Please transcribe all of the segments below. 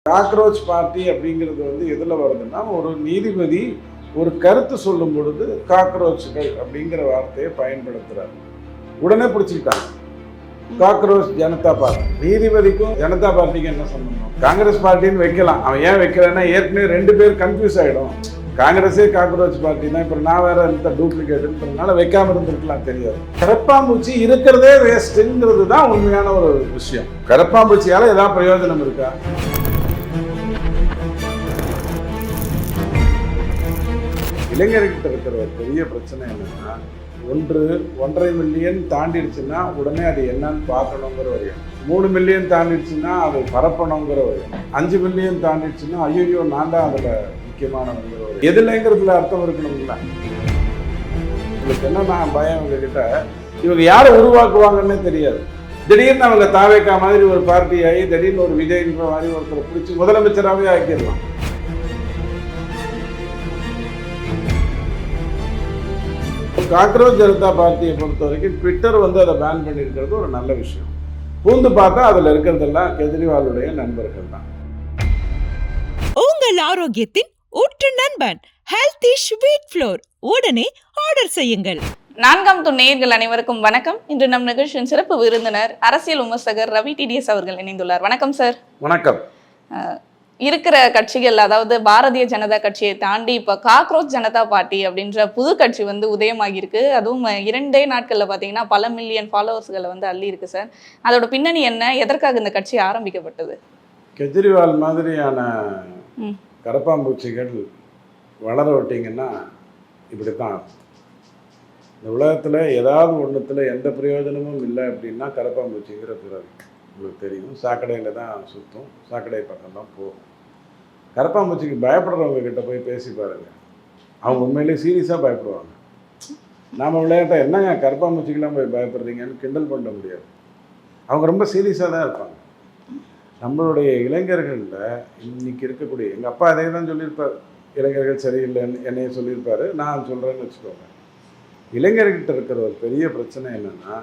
Cockroach party அப்படிங்கிறது வந்து எதில் வருதுன்னா, ஒரு நீதிபதி ஒரு கருத்து சொல்லும் பொழுது காக்ரோச்கள் அப்படிங்கிற வார்த்தையை பயன்படுத்துறாரு. உடனே பிடிச்சிக்கிட்டாங்க. Cockroach Janata party. நீதிபதிக்கும் ஜனதா பார்ட்டிக்கு என்ன சம்பந்தம்? காங்கிரஸ் பார்ட்டின்னு வைக்கலாம். அவன் ஏன் வைக்கலன்னா, ஏற்கனவே 2 பேர் கன்ஃபியூஸ் ஆகிடும். காங்கிரஸே காக்ரோச் பார்ட்டி தான், இப்போ நான் வேற இந்த டூப்ளிகேட்டுன்றதுனால வைக்காம இருந்திருக்கலாம், தெரியாது. கரப்பாம்பூச்சி இருக்கிறதே வேஸ்ட்டுங்கிறது தான் உண்மையான ஒரு விஷயம். கரப்பாம்பூச்சியால ஏதாவது பிரயோஜனம் இருக்கா? இளைஞர்கிட்ட இருக்கிற ஒரு பெரிய பிரச்சனை என்னன்னா, 1.5 மில்லியன் தாண்டிடுச்சுன்னா உடனே அது என்னன்னு பார்க்கணுங்கிற ஒரு எண்ணம். 3 மில்லியன் தாண்டிடுச்சுன்னா அது பரப்பணுங்கிற ஒரு எண்ணம். 5 மில்லியன் தாண்டிடுச்சுன்னா ஐயோ நான் தான் அதில் முக்கியமானவங்கிற ஒரு எதுலைங்கிறதுல அர்த்தம் இருக்கணுங்களா? உங்களுக்கு என்னன்னா பயம், இவங்ககிட்ட இவங்க யாரை உருவாக்குவாங்கன்னே தெரியாது. திடீர்னு அவங்க தாவேக்கா மாதிரி ஒரு பார்ட்டி ஆகி திடீர்னு ஒரு விஜய்ன்ற மாதிரி ஒருத்தரை பிடிச்சி முதலமைச்சராகவே ஆக்கிடலாம். காக்ரோச் ஜனதா பார்ட்டியை பொறுத்த வரைக்கும் ட்விட்டர் வந்து அதை பேன் பண்ணியிருக்கிறது ஒரு நல்ல விஷயம். பூந்து பார்த்தா அதில் இருக்கிறதெல்லாம் கெஜ்ரிவாலுடைய நண்பர்கள் தான். உங்கள் ஆரோக்கியத்தின் ஊற்று நண்பன் ஹெல்தி ஸ்வீட் ஃப்ளோர் உடனே ஆர்டர் செய்யுங்கள். 4ஆம் தூண் நேயர்கள் அனைவருக்கும் வணக்கம். இன்று நம் நிகழ்ச்சியின் சிறப்பு விருந்தினர் அரசியல் விமர்சகர் ரவி டிடிஎஸ் அவர்கள் இணைந்துள்ளார். வணக்கம் சார். வணக்கம். இருக்கிற கட்சிகள், அதாவது பாரதிய ஜனதா கட்சியை தாண்டி இப்போ காக்ரோச் ஜனதா பார்ட்டி அப்படின்ற புது கட்சி வந்து உதயமாகியிருக்கு. அதுவும் 2 நாட்களில் பார்த்தீங்கன்னா பல மில்லியன் ஃபாலோவர்ஸ்களை வந்து அள்ளி இருக்கு சார். அதோட பின்னணி என்ன? எதற்காக இந்த கட்சி ஆரம்பிக்கப்பட்டது? கெஜ்ரிவால் மாதிரியான கரப்பாம்பூச்சிகள் வளர விட்டீங்கன்னா இப்படி தான். இந்த உலகத்தில் ஏதாவது ஒன்றுத்தில் எந்த பிரயோஜனமும் இல்லை அப்படின்னா கரப்பாம்பூச்சிங்கிற பிறகு உங்களுக்கு தெரியும். சாக்கடையில் தான் சுற்றும், சாக்கடை பக்கம் தான் போகும். கரப்பாம்பூச்சிக்கு பயப்படுறவங்க கிட்ட போய் பேசி பாருங்க, அவங்க உண்மையிலேயே சீரியஸாக பயப்படுவாங்க. நாம் விளையாட்டை என்னங்க கரப்பாம்பூச்சிக்கெல்லாம் போய் பயப்படுறீங்கன்னு கிண்டல் பண்ண முடியாது. அவங்க ரொம்ப சீரியஸாக தான் இருப்பாங்க. நம்மளுடைய இளைஞர்களில் இன்னைக்கு இருக்கக்கூடிய, எங்கள் அப்பா அதே தான் சொல்லியிருப்பார், இளைஞர்கள் சரியில்லைன்னு என்னைய சொல்லியிருப்பார். நான் சொல்கிறேன்னு வச்சுக்கோங்க. இளைஞர்கிட்ட இருக்கிற ஒரு பெரிய பிரச்சனை என்னென்னா,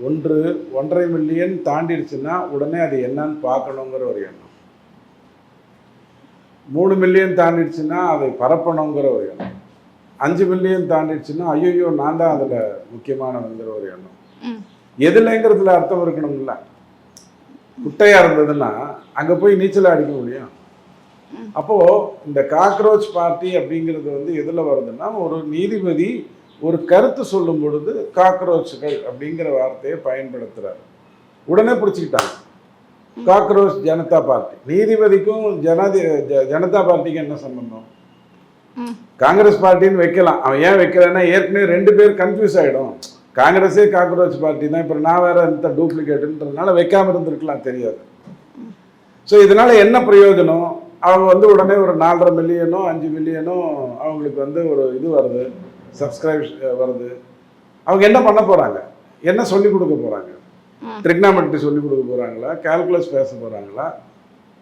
1.5 மில்லியன் தாண்டிடுச்சுன்னா உடனே அது என்னன்னு பார்க்கணுங்கிற ஒரு எண்ணம். 3 மில்லியன் தாண்டிடுச்சுன்னா அதை பரப்பணுங்கிற ஒரு எண்ணம். 5 மில்லியன் தாண்டிடுச்சுன்னா ஐயோ நான் தான் அதில் முக்கியமானவங்கிற ஒரு எண்ணம். எதுலைங்கிறதுல அர்த்தம் இருக்கணும்ல. குட்டையாக இருந்ததுன்னா அங்கே போய் நீச்சல் அடிக்க முடியும். அப்போது இந்த காக்ரோச் பார்ட்டி அப்படிங்கிறது வந்து எதில் வருதுன்னா, ஒரு நீதிபதி ஒரு கருத்து சொல்லும் பொழுது காக்ரோச்சுகள் அப்படிங்கிற வார்த்தையை பயன்படுத்துறாரு. உடனே பிடிச்சிக்கிட்டாங்க. Cockroach Janata party. நீதிபதிக்கும் ஜனதா பார்ட்டிக்கு என்ன சம்பந்தம்? காங்கிரஸ் பார்ட்டின்னு வைக்கலாம். அவன் ஏன் வைக்கலன்னா, ஏற்கனவே 2 பேர் கன்ஃபியூஸ் ஆகிடும். காங்கிரஸே காக்ரோச் பார்ட்டி தான், இப்போ நான் வேற இந்த டூப்ளிகேட்டுன்றதுனால வைக்காம இருந்திருக்கலாம், தெரியாது. ஸோ இதனால என்ன பிரயோஜனம்? அவங்க வந்து உடனே ஒரு 4.5 மில்லியனோ 5 மில்லியனோ அவங்களுக்கு வந்து ஒரு இது வருது, சப்ஸ்கிரைப் வருது. அவங்க என்ன பண்ண போகிறாங்க? என்ன சொல்லிக் கொடுக்க போகிறாங்க? ட்ரிக்னாமெட்ரி சொல்லிக் கொடுக்க போகிறாங்களா? கால்குலஸ் பேச போகிறாங்களா?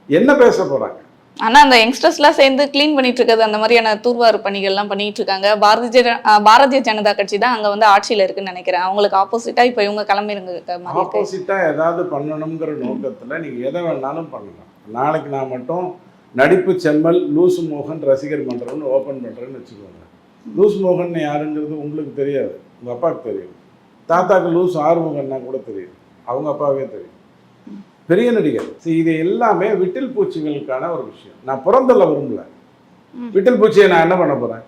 என்ன பேச போகிறாங்க? ஆனால் அந்த யங்ஸ்டர்ஸ்லாம் சேர்ந்து க்ளீன் பண்ணிட்டு இருக்கிறது, அந்த மாதிரியான தூர்வார் பணிகள்லாம் பண்ணிட்டு இருக்காங்க. பாரதிய ஜனதா கட்சி தான் அங்கே வந்து ஆட்சியில் இருக்குன்னு நினைக்கிறேன். அவங்களுக்கு ஆப்போசிட்டாக இப்போ இவங்க கிளம்பிருங்க. ஆப்போசிட்டாக ஏதாவது பண்ணணுங்கிற நோக்கத்தில் நீங்கள் எதை வேணாலும் பண்ணலாம். நாளைக்கு நான் மட்டும் நடிப்பு செம்மல் லூசு மோகன் ரசிகர் மன்றம்னு ஓப்பன் பண்ணுறேன்னு வச்சுக்கோங்க. லூஸ் மோகன் யாருங்கிறது உங்களுக்கு தெரியாது, உங்கள் அப்பாவுக்கு தெரியும். தாத்தாக்கு லூஸ் ஆறுமுகன்னா கூட தெரியும், அவங்க அப்பாவே தெரியும். பெரிய நடிகர். இது எல்லாமே விட்டில் பூச்சிகளுக்கான ஒரு விஷயம். நான் புறந்தள்ள விரும்பல. விட்டில் பூச்சியை நான் என்ன பண்ண போகிறேன்?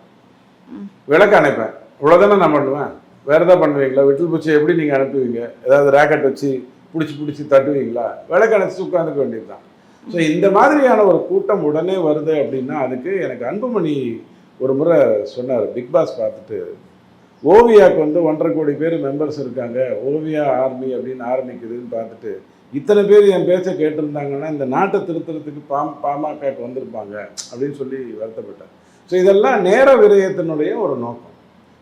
விளக்கு அணைப்பேன், இவ்வளோதானே நான் பண்ணுவேன். வேறு எதாவது பண்ணுவீங்களா? விட்டில் பூச்சியை எப்படி நீங்கள் அனுப்புவீங்க? ஏதாவது ராக்கெட் வச்சு பிடிச்சி தட்டுவீங்களா? விளக்கு அணைச்சி உட்காந்துக்க வேண்டியது தான். ஸோ இந்த மாதிரியான ஒரு கூட்டம் உடனே வருது அப்படின்னா, அதுக்கு எனக்கு அன்புமணி ஒரு முறை சொன்னார். பிக் பாஸ் பார்த்துட்டு, ஓவியாவுக்கு வந்து 1.5 கோடி பேர் மெம்பர்ஸ் இருக்காங்க, ஓவியா ஆர்மி அப்படின்னு ஆரம்பிக்குதுன்னு பார்த்துட்டு, இத்தனை பேர் என் பேச்சை கேட்டிருந்தாங்கன்னா இந்த நாட்டை திருத்துறதுக்கு பாமகக்கு வந்திருப்பாங்க அப்படின்னு சொல்லி வருத்தப்பட்டார். ஸோ இதெல்லாம் நேர விரயத்தினுடைய ஒரு நோக்கம்.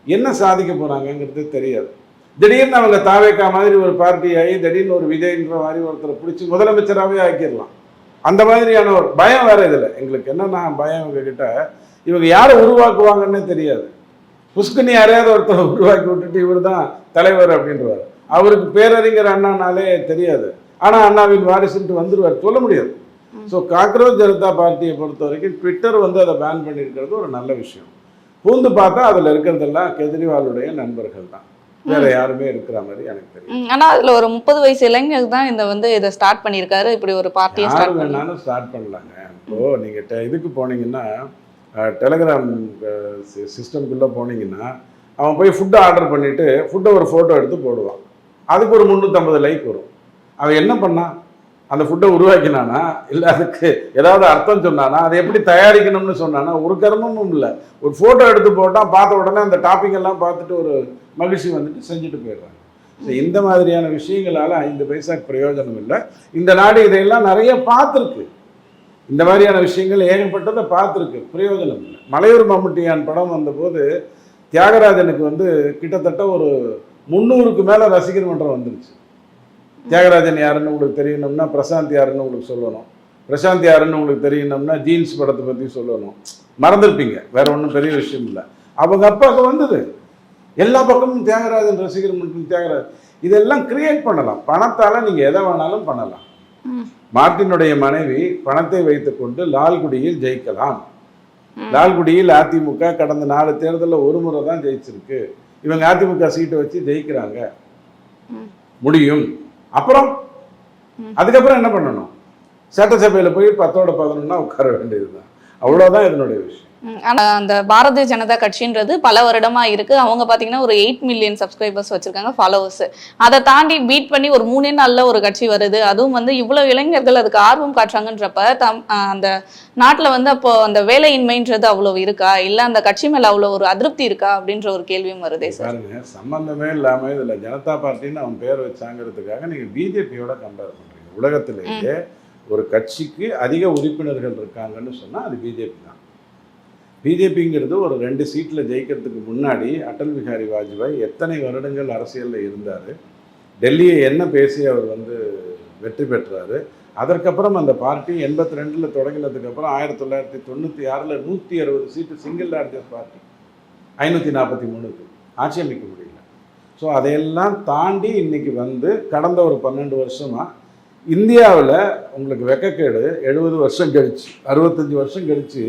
என்ன சாதிக்க போகிறாங்கங்கிறது தெரியாது. திடீர்னு அவங்க தாவேக்கா மாதிரி ஒரு பார்ட்டி ஆகி திடீர்னு ஒரு விஜய்ன்ற மாதிரி ஒருத்தரை பிடிச்சி முதலமைச்சராகவே ஆக்கிடலாம். அந்த மாதிரியான ஒரு பயம் வேறு. இதில் எங்களுக்கு என்னென்னா பயம், இவங்ககிட்ட இவங்க யாரை உருவாக்குவாங்கன்னே தெரியாது. புஷ்கனி யாரையாவது ஒருத்தரை உருவாக்கி விட்டுட்டு இவர் தான் தலைவர் அப்படின்றவார். அவருக்கு பேரறிஞர் அண்ணானாலே தெரியாது. ஆனால் அண்ணாவின் வாரிசுன்ட்டு வந்துடுவார், சொல்ல முடியாது. ஸோ காக்ரோச் ஜனதா பார்ட்டியை பொறுத்த வரைக்கும் ட்விட்டர் வந்து அதை பேன் பண்ணியிருக்கிறது ஒரு நல்ல விஷயம். பூந்து பார்த்தா அதில் இருக்கிறதெல்லாம் கெஜ்ரிவாலுடைய நண்பர்கள் தான், வேற யாருமே இருக்கிற மாதிரி எனக்கு தெரியும். ஆனா அதுல ஒரு 30 வயசு இளைஞர் தான் இதை ஸ்டார்ட் பண்ணியிருக்காரு. இப்படி ஒரு பார்ட்டியை யார் வேணாலும் ஸ்டார்ட் பண்ணலாங்க. இப்போ நீங்க இதுக்கு போனீங்கன்னா, டெலிகிராம் சிஸ்டம்குள்ளே போனீங்கன்னா, அவன் போய் ஃபுட்டை ஆர்டர் பண்ணிவிட்டு ஃபுட்டை ஒரு ஃபோட்டோ எடுத்து போடுவான். அதுக்கு ஒரு 350 லைக் வரும். அவன் என்ன பண்ணான்? அந்த ஃபுட்டை உருவாக்கினானா, இல்லை அதுக்கு ஏதாவது அர்த்தம் சொன்னானா, அதை எப்படி தயாரிக்கணும்னு சொன்னானா? ஒரு கர்மமும் இல்லை. ஒரு ஃபோட்டோ எடுத்து போட்டால் பார்த்த உடனே அந்த டாப்பிக் எல்லாம் பார்த்துட்டு ஒரு மகிழ்ச்சி வந்துட்டு செஞ்சுட்டு போயிடுறாங்க. ஸோ இந்த மாதிரியான விஷயங்களால் 5 பைசாக்கு பிரயோஜனம் இல்லை. இந்த நாடு இதையெல்லாம் நிறைய பார்த்துருக்கு. இந்த மாதிரியான விஷயங்கள் ஏகப்பட்டதை பார்த்துருக்கு, பிரயோஜனம் இல்லை. மலையூர் மம்முட்டியான் படம் வந்தபோது தியாகராஜனுக்கு வந்து கிட்டத்தட்ட ஒரு 300க்கு மேலே ரசிகர் மன்றம் வந்துருச்சு. தியாகராஜன் யாருன்னு உங்களுக்கு தெரியணும்னா பிரசாந்த் யாருன்னு உங்களுக்கு சொல்லணும், பிரசாந்த் யாருன்னு உங்களுக்கு தெரியணும்னா ஜீன்ஸ் படத்தை பற்றி சொல்லணும். மறந்துருப்பீங்க, வேற ஒன்றும் பெரிய விஷயம் இல்லை. அவங்க அப்பாவுக்கு வந்தது எல்லா பக்கமும் தியாகராஜன் ரசிகர் மன்றம், தியாகராஜன். இதெல்லாம் கிரியேட் பண்ணலாம். பணத்தால் நீங்கள் எதை வேணாலும் பண்ணலாம். மார்ட்டினுடைய மனைவி பணத்தை வைத்துக்கொண்டு லால்குடியில் ஜெயிக்கலாம். லால்குடியில் அதிமுக கடந்த 4 தேர்தலில் ஒரு முறை தான் ஜெயிச்சிருக்கு. இவங்க அதிமுக சீட்டை வச்சு ஜெயிக்கிறாங்க, முடியும். அப்புறம் அதுக்கப்புறம் என்ன பண்ணணும்? சட்டசபையில் போய் 10ஓட 11 உட்கார வேண்டியதுதான். அவ்வளோதான் இதனுடைய விஷயம். ஆனா அந்த பாரதிய ஜனதா கட்சின்றது பல வருடமா இருக்கு. அவங்க பாத்தீங்கன்னா ஒரு 8 மில்லியன் சப்ஸ்கிரைபர்ஸ் வச்சிருக்காங்க, ஃபாலோவர்ஸ். அதை தாண்டி பீட் பண்ணி ஒரு 3 நாள்ல ஒரு கட்சி வருது. அதுவும் வந்து இவ்வளவு இளைஞர்கள் அதுக்கு ஆர்வம் காட்டுறாங்கன்றப்ப அந்த நாட்டுல வந்து அப்போ அந்த வேலையின்மைன்றது அவ்வளவு இருக்கா, இல்ல அந்த கட்சி மேல அவ்வளவு ஒரு அதிருப்தி இருக்கா அப்படின்ற ஒரு கேள்வியும் வருதே சார். பாருங்க, சம்பந்தமே இல்லாம இதுல ஜனதா பார்ட்டின்னு அவன் பேர் வச்சாங்கிறதுக்காக நீங்க பிஜேபியோட கம்பேர் பண்றீங்க. உலகத்திலேயே ஒரு கட்சிக்கு அதிக உறுப்பினர்கள் இருக்காங்கன்னு சொன்னா அது பிஜேபி தான். பிஜேபிங்கிறது ஒரு 2 சீட்டில் ஜெயிக்கிறதுக்கு முன்னாடி அடல் பிஹாரி வாஜ்பாய் எத்தனை வருடங்கள் அரசியலில் இருந்தார், டெல்லியை என்ன பேசி அவர் வந்து வெற்றி பெற்றார். அதற்கப்புறம் அந்த பார்ட்டி 82 தொடங்கினதுக்கப்புறம் 1996 160 சீட்டு சிங்கிள் லார்ஜஸ்ட் பார்ட்டி, 543க்கு ஆட்சி அமைக்க முடியல. ஸோ அதையெல்லாம் தாண்டி இன்னைக்கு வந்து கடந்த ஒரு 12 வருஷமாக இந்தியாவில் உங்களுக்கு வெக்கக்கேடு 70 வருஷம் கழிச்சு 65 வருஷம் கழிச்சு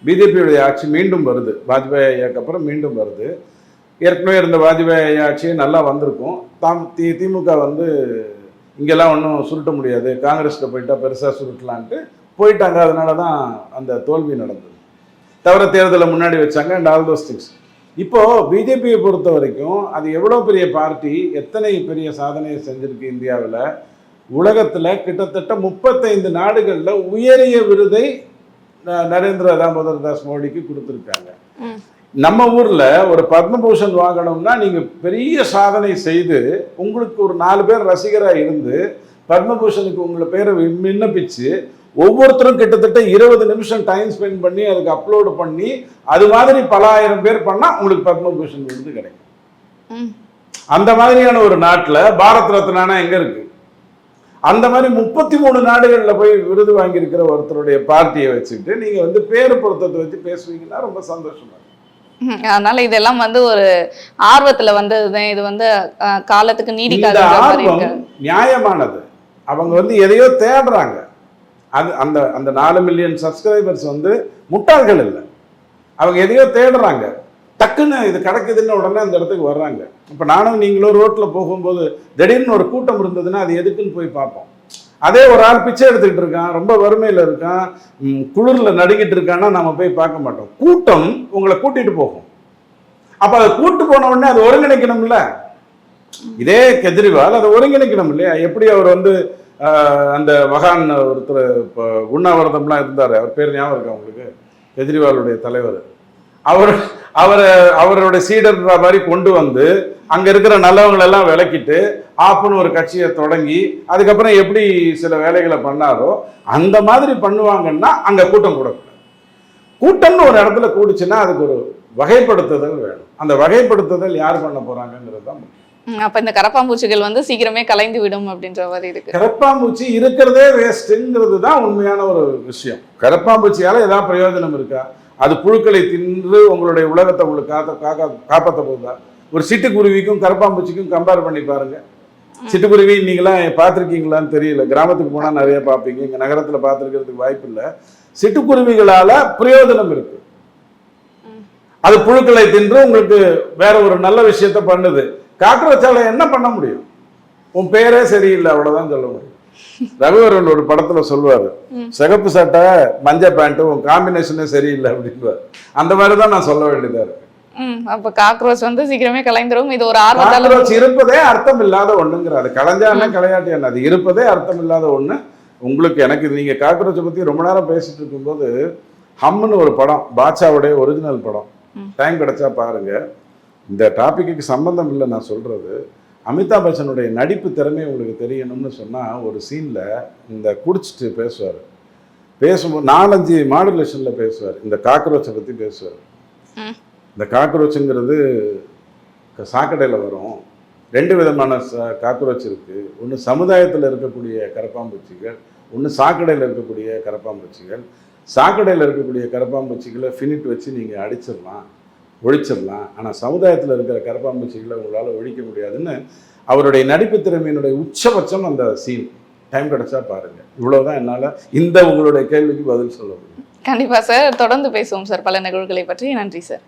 பிஜேபியுடைய ஆட்சி மீண்டும் வருது. வாஜ்பாய் ஐயாக்கு அப்புறம் மீண்டும் வருது. ஏற்கனவே இருந்த வாஜ்பாய் ஐயா ஆட்சியே நல்லா வந்திருக்கும். திமுக வந்து இங்கெல்லாம் ஒன்றும் சுருட்ட முடியாது, காங்கிரஸில் போயிட்டா பெருசாக சுருட்டலான்ட்டு போயிட்டாங்க. அதனால தான் அந்த தோல்வி நடந்தது. தவிர தேர்தலை முன்னாடி வச்சாங்க அண்ட் ஆல் தோஸ் திங்ஸ். இப்போது பிஜேபியை பொறுத்த வரைக்கும் அது எவ்வளோ பெரிய பார்ட்டி, எத்தனை பெரிய சாதனையை செஞ்சுருக்கு இந்தியாவில். உலகத்தில் கிட்டத்தட்ட 35 நாடுகளில் உயரிய விருதை நரேந்திர தாமோதர் தாஸ் மோடிக்கு கொடுத்துருக்காங்க. நம்ம ஊரில் ஒரு பத்மபூஷன் வாங்கணும்னா நீங்கள் பெரிய சாதனை செய்து உங்களுக்கு ஒரு 4 பேர் ரசிகராக இருந்து பத்மபூஷனுக்கு உங்களை பேரை விண்ணப்பிச்சு ஒவ்வொருத்தரும் கிட்டத்தட்ட 20 நிமிஷம் டைம் ஸ்பெண்ட் பண்ணி அதுக்கு அப்லோடு பண்ணி அது மாதிரி பல ஆயிரம் பேர் பண்ணால் உங்களுக்கு பத்மபூஷன் விருது கிடைக்கும். அந்த மாதிரியான ஒரு நாட்டில் பாரத் ரத்னானா எங்கே இருக்கு? அந்த மாதிரி 33 நாடுகளில் போய் விருது வாங்கியிருக்கிற ஒருத்தருடைய பார்ட்டியை வச்சுக்கிட்டு நீங்கள் வந்து பேரு பொருத்தத்தை வச்சு பேசுவீங்கன்னா ரொம்ப சந்தோஷமா இருக்கும். அதனால இதெல்லாம் வந்து ஒரு ஆர்வத்துல வந்ததுதான். இது வந்து காலத்துக்கு நீடிக்காத ஆர்வம் நியாயமானது. அவங்க வந்து எதையோ தேடுறாங்க. அது அந்த அந்த 4 மில்லியன் சப்ஸ்கிரைபர்ஸ் வந்து முட்டாள்கள் இல்லை, அவங்க எதையோ தேடுறாங்க. டக்குன்னு இது கிடைக்குதுன்னு உடனே அந்த இடத்துக்கு வர்றாங்க. இப்போ நானும் நீங்களும் ரோட்டில் போகும்போது திடீர்னு ஒரு கூட்டம் இருந்ததுன்னா அது எதுக்குன்னு போய் பார்ப்போம். அதே ஒரு ஆள் பிச்சை எடுத்துக்கிட்டு இருக்கான், ரொம்ப வறுமையில் இருக்கான், குளிரில் நடுங்கிட்டு இருக்கான்னா நம்ம போய் பார்க்க மாட்டோம். கூட்டம் உங்களை கூட்டிகிட்டு போகும். அப்போ அதை கூட்டு போன உடனே அது ஒருங்கிணைக்கணும்ல. இதே கெஜ்ரிவால் அதை ஒருங்கிணைக்கணும் இல்லையா? எப்படி அவர் வந்து அந்த மகான் ஒருத்தர் இப்போ உண்ணாவிரதம்லாம் இருந்தார், அவர் பேர் ஞாபகம் இருக்கா உங்களுக்கு? கெஜ்ரிவாலுடைய தலைவர். அவரோட சீடர்ன்ற மாதிரி கொண்டு வந்து அங்க இருக்கிற நல்லவங்களெல்லாம் விளக்கிட்டு ஆப்புன்னு ஒரு கட்சியை தொடங்கி அதுக்கப்புறம் எப்படி சில வேலைகளை பண்ணாரோ அந்த மாதிரி பண்ணுவாங்கன்னா அங்க கூட்டம் கூடக்கூடாது. கூட்டம்னு ஒரு இடத்துல கூடுச்சுன்னா அதுக்கு ஒரு வகைப்படுத்துதல் வேணும். அந்த வகைப்படுத்துதல் யார் பண்ண போறாங்கிறது தான் முக்கியம். அப்ப இந்த கரப்பாம்பூச்சிகள் வந்து சீக்கிரமே கலைந்து விடும் அப்படின்ற மாதிரி இருக்கு. கரப்பாம்பூச்சி இருக்கிறதே வேஸ்ட்ங்கிறது தான் உண்மையான ஒரு விஷயம். கரப்பாம்பூச்சியால ஏதாவது பிரயோஜனம் இருக்கா? அது புழுக்களை தின்று உங்களுடைய உலகத்தை உங்களுக்கு காப்பாற்ற போகுதா? ஒரு சிட்டுக்குருவிக்கும் கரப்பாம்பூச்சிக்கும் கம்பேர் பண்ணி பாருங்க. சிட்டுக்குருவி நீங்களாம் பார்த்துருக்கீங்களான்னு தெரியல, கிராமத்துக்கு போனால் நிறைய பார்ப்பீங்க, இங்கே நகரத்தில் பார்த்துருக்கிறதுக்கு வாய்ப்பு இல்லை. சிட்டுக்குருவிகளால பிரயோஜனம் இருக்கு. அது புழுக்களை தின்று உங்களுக்கு வேற ஒரு நல்ல விஷயத்த பண்ணுது. காக்ரோச்சால என்ன பண்ண முடியும்? உன் பேரே சரியில்லை, அவ்வளவுதான் சொல்ல முடியும். ரவிவரன் ஒரு படத்துல சொல்லுவாரு, சிகப்பு சட்டை மஞ்சள் பேண்ட் உன் காம்பினேஷனே சரியில்லை அப்படின்வாரு. அந்த மாதிரிதான் நான் சொல்ல வேண்டியதா இருக்கு. அப்ப காக்ரோச் வந்து சீக்கிரமே கலைந்துரும். இது ஒரு காக்ரோச் இருப்பதே அர்த்தம் இல்லாத ஒண்ணுங்கிற, அது கலைஞ்சா என்ன கலையாட்டி என்ன, அது இருப்பதே அர்த்தம் இல்லாத ஒண்ணு. உங்களுக்கு எனக்கு நீங்க காக்ரோச்சை பத்தி ரொம்ப நேரம் பேசிட்டு இருக்கும்போது ஹம்னு ஒரு படம், பாட்சாவுடைய ஒரிஜினல் படம், டைம் கிடைச்சா பாருங்க. இந்த டாபிக்கு சம்பந்தம் இல்லை நான் சொல்றது. அமிதாப் பச்சனுடைய நடிப்பு திறமை உங்களுக்கு தெரியணும்னு சொன்னா, ஒரு சீன்ல இந்த குடிச்சிட்டு பேசுவார், பேசும்போது 4-5 மாடுலேஷன்ல பேசுவார், இந்த காக்ரோச்சை பத்தி பேசுவார். இந்த காக்ரோச்சுங்கிறது சாக்கடையில் வரும். 2 விதமான காக்ரோச் இருக்கு. ஒன்று சமுதாயத்தில் இருக்கக்கூடிய கரப்பாம்பூச்சிகள், ஒன்று சாக்கடையில் இருக்கக்கூடிய கரப்பாம்பூச்சிகள். சாக்கடையில் இருக்கக்கூடிய கரப்பாம்பூச்சிகளை ஃபினிட் வச்சு நீங்கள் அடிச்சிடலாம், ஒழிச்சிடலாம். ஆனால் சமுதாயத்தில் இருக்கிற கரப்பாம்பூச்சிகளை உங்களால் ஒழிக்க முடியாதுன்னு அவருடைய நடிப்பு திறமையினுடைய உச்சபட்சம் அந்த சீன். டைம் கிடைச்சா பாருங்க. இவ்வளவுதான் என்னால் இந்த உங்களுடைய கேள்விக்கு பதில் சொல்ல முடியும். கண்டிப்பா சார், தொடர்ந்து பேசுவோம் சார் பல நிகழ்வுகளை பற்றி. நன்றி சார்.